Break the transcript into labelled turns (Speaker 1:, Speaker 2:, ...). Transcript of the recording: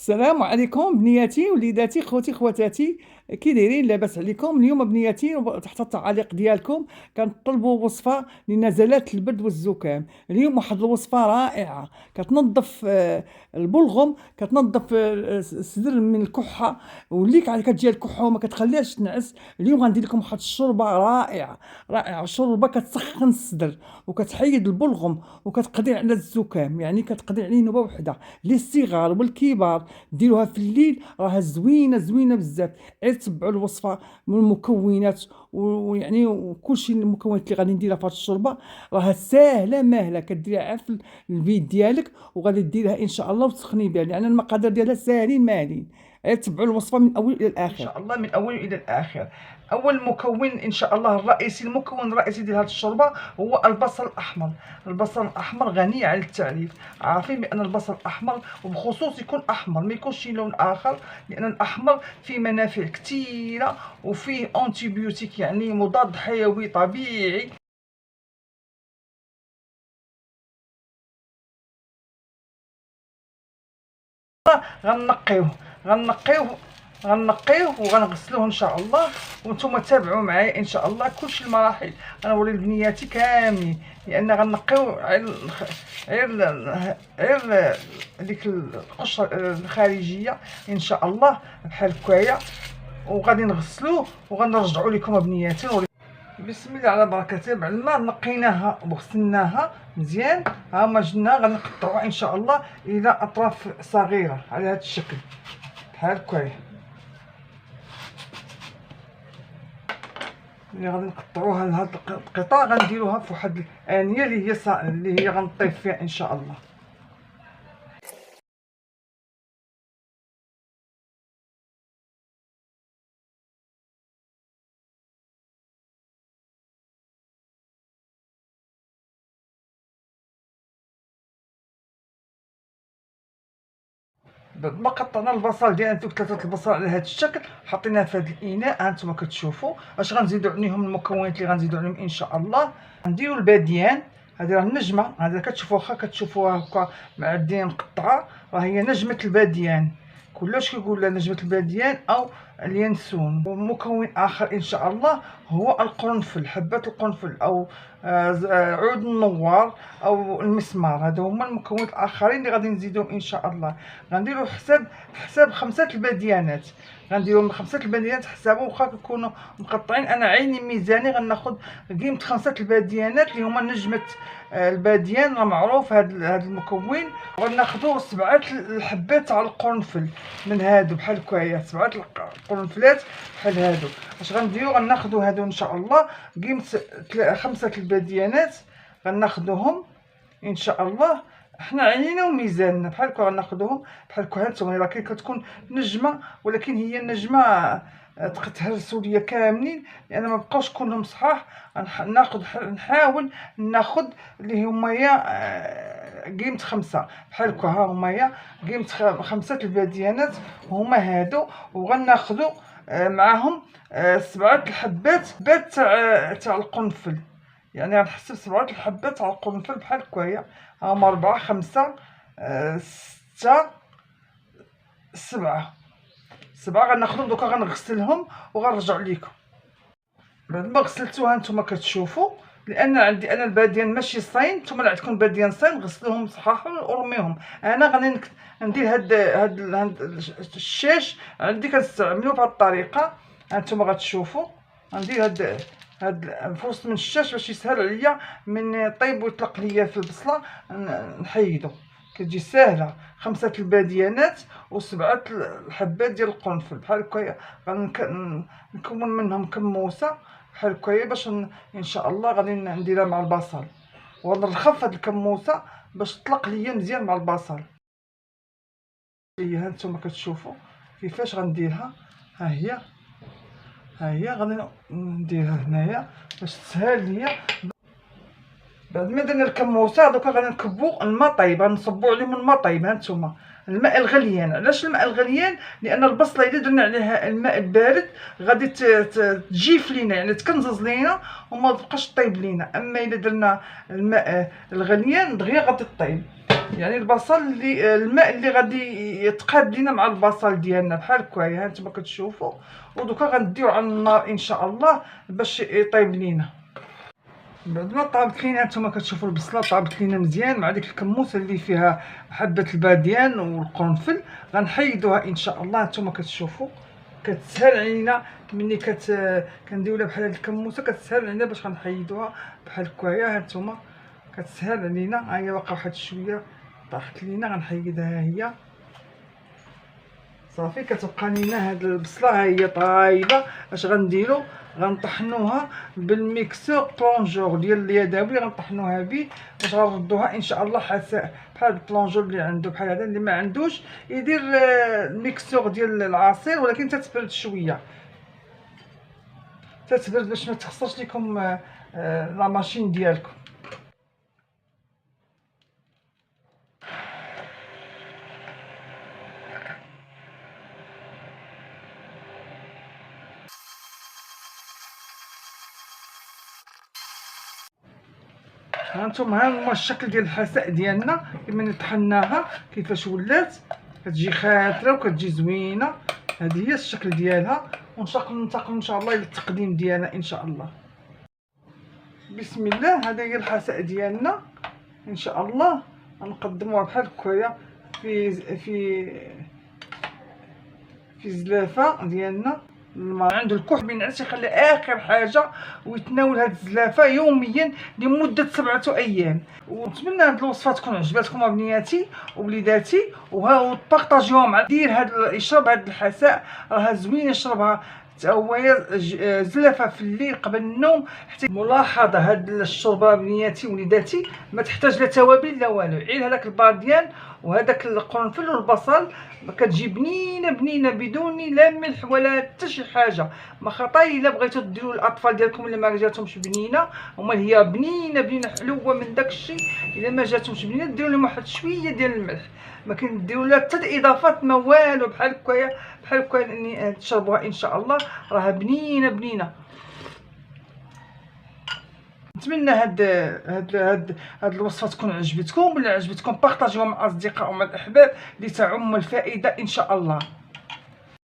Speaker 1: السلام عليكم بنياتي وليداتي خوتي خواتاتي. كي دايرين؟ لاباس عليكم؟ اليوم بنياتي تحت التعاليق ديالكم كنطلبوا وصفه لنزلات البرد والزكام. اليوم واحد الوصفه رائعه كتنظف البلغم، كتنظف الصدر من الكحه، وليك على كتجي الكحه وما كتخليهاش تنعس. اليوم غندير لكم واحد الشوربه رائعه رائعه، شوربه كتسخن الصدر وكتحيد البلغم وكتقضي على الزكام، يعني كتقضي عليه نوبه وحده. للصغار والكبار ديروها في الليل، راها زوينه زوينه بزاف. غير تبعوا الوصفه من المكونات ويعني وكلشي المكونات اللي غادي نديرها في هذه الشوربه راها ساهله ماهله. كديريها في البيت ديالك وغادي ديرها ان شاء الله وتسخني بها، لان المقادير ديالها ساهلين ماهلين. غير تبعوا الوصفه من الاول الى الاخر ان شاء الله، من اول الى الاخر. اول مكون ان شاء الله الرئيسي، المكون الرئيسي ديال هذه الشوربه هو البصل الاحمر. البصل الاحمر غني عن التعريف، عارفين بان البصل الاحمر وبخصوص يكون احمر، ما يكونش شي لون اخر، لان الاحمر فيه منافع كثيره وفيه انتيبيوتيك يعني مضاد حيوي طبيعي. غنقيوه غنقيوه غنقيوه وغنغسلوه ان شاء الله. وانتم تابعوا معايا ان شاء الله كلشي المراحل غنوري لبنياتي كاملين، لان غنقيو غير ديك القشره الخارجيه ان شاء الله بحال هكايا، وغادي نغسلوه وغنرجعوا لكم بنياتي. بسم الله على بركه الله. بعد ما نقيناها وغسلناها مزيان، ها هما جبنا غنقطعوها ان شاء الله الى اطراف صغيره على هذا الشكل بحال هكايا. ملي غادي نقطعوها لهاد القطع غنديروها في واحد الانيه اللي هي غنطيب فيها ان شاء الله. بعد ما قطعنا البصل ديالنا، دوك ثلاثه البصل على هذا الشكل حطيناها في هذا الاناء. ها انتم كتشوفوا اش غنزيدو عليهم المكونات اللي غنزيدو عليهم ان شاء الله. غنديروا الباديان، هذه راه النجمه، هذا كتشوفوا واخا كتشوفوها هكا معديه مقطعه، راه هي نجمه الباديان، كلش كيقول لها نجمه الباديان او اليانسون. ومكون اخر ان شاء الله هو القرنفل، حبات القرنفل او عود النوار او المسمار. هادو هما المكونات الاخرين اللي غادي نزيدهم ان شاء الله. غنديروا حساب خمسة الباديانات، غنديروا من خمسة الباديانات حسابهم واخا كيكونوا مقطعين. انا عيني ميزاني غناخذ قيمه خمسة الباديانات اللي هما نجمه الباديان، راه معروف هاد المكون. غناخذوا سبعه الحبات تاع القرنفل من هادو بحال هكايا، سبعه القرنفلات بحال هادو. اش غنديروا؟ غناخذوا هادو ان شاء الله قيمه خمسة الباديانات، غناخذوهم ان شاء الله. حنا عينينا وميزاننا بحال هكا غناخذوهم بحال هكا. هانتوما راه كتكون نجمه، ولكن هي النجمه تهرسوا ليا كاملين لان ما بقاوش كلهم صحاح. نحاول ناخذ اللي هما يا قيمه خمسه بحال هكا. ها هما يا قيمه خمسه الباديانات هما هادو. وغناخذوا معاهم سبعه الحبات تاع القرنفل، يعني غنحسب سبعة الحبات تاع القرنفل بحال هكايا. هاهما ربعة خمسة ستة سبعة غناخدهم دوكا غنغسلهم وغنرجع ليكم. بعد ما غسلتوها نتوما كتشوفوا، لان عندي انا الباديان ماشي صاين، نتوما اللي عندكم باديان صاين غسلوهم صحاحهم ورميهم. انا غادي ندير هاد الشاش عندي كنستعملو بهاد الطريقه. هانتوما غتشوفوا غندير هاد فرص من الشاش باش يسهل عليا من طيب ويطلق ليا في البصله نحيدو. كتجي ساهله، خمسة الباديانات وسبعة الحبات ديال القرنفل بحال هكايا. غنكون منهم كموسه بحال هكايا باش ان شاء الله غادي نديرها مع البصل، ونرخف هاد الكموسه باش تطلق ليا مزيان مع البصل. هي هانتوما كتشوفوا كيفاش غنديرها. ها هي غادي نديرها هنايا باش تسهل ليا. بعد ما درنا الكموسه دوكا غادي نكبو الماء طايب، غنصبو عليهم الماء طايب. هانتوما الماء الغليان. علاش الماء الغليان؟ لان البصله الا درنا عليها الماء البارد غادي تجيف لينا، يعني تكنزز لينا وما تبقاش طيب لينا. اما الا درنا الماء الغليان دغيا غادي طيب. يعني البصل اللي الماء اللي غادي يتقاد لينا مع البصل ديالنا بحال هكايا هانتوما كتشوفوا. ودوكا غنديو على النار ان شاء الله باش يطيب لينا. بعد ما طابت لينا نتوما كتشوفوا البصله طابت لينا مزيان مع ديك الكموسه اللي فيها حبه الباديان والقرنفل، غنحيدوها ان شاء الله. نتوما كتشوفوا كتسهل علينا ملي كنديروا لها بحال هاد الكموسه، كتسهل علينا باش غنحيدوها بحال هكايا. هانتوما كتسهل علينا، ها هي باقا واحد شويه طاحت لينا، غنحيدها هي صافي. كتبقى لينا هاد البصله ها هي طايبه. اش غنديروا؟ غنطحنوها بالميكسور بلونجور ديال اليدوي، غنطحنوها به باش غنردوها ان شاء الله بحال البلونجور اللي عنده بحال هذا. اللي ما عندوش يدير الميكسور ديال العصير، ولكن تتبرد شويه، تتبرد باش ما تخسرش لكم لا ماشين ديالكم. هانتوما هما الشكل ديال الحساء ديالنا كما طحناها كيفاش ولات، كتجي خاتره وكتجي زوينه. هذه هي الشكل ديالها، وننتقل ان شاء الله الى التقديم ديالها ان شاء الله. بسم الله. هذا هي الحساء ديالنا ان شاء الله. غنقدموها بحال هكايا في زلافه ديالنا. عنده الكحل بينعس يخلي اخر حاجه ويتناول هاد الزلافه يوميا لمده 7 ايام. ونتمنى هاد الوصفه تكون عجباتكم بنياتي ووليداتي، وبارطاجيوها مع يشرب هاد الحساء، راها زوينه. يشربها هو زلافه في الليل قبل النوم. حتى ملاحظه هاد الشربه بنياتي وليداتي ما تحتاج لا توابل لا والو، غير هذاك الباديان وهذاك القرنفل والبصل كتجي بنينه بنينه بدون لا ملح ولا حتى شي حاجه. ما خطاي الا بغيتو ديروا الاطفال ديالكم اللي ما جاتهمش بنينه، هما هي بنينه بنينه حلوه من داك الشيء. الا ما جاتهمش بنينه ديروا لهم واحد شويه ديال الملح، ما كنديروا لها حتى الاضافات ما والو. بحال هكايا بحال هكايا تشربوها ان شاء الله، راها بنينه بنينه. نتمنى هاد الوصفه تكون عجبتكم. ولا عجبتكم بارطاجيوها مع الاصدقاء ومع الاحباب لتعم الفائده ان شاء الله.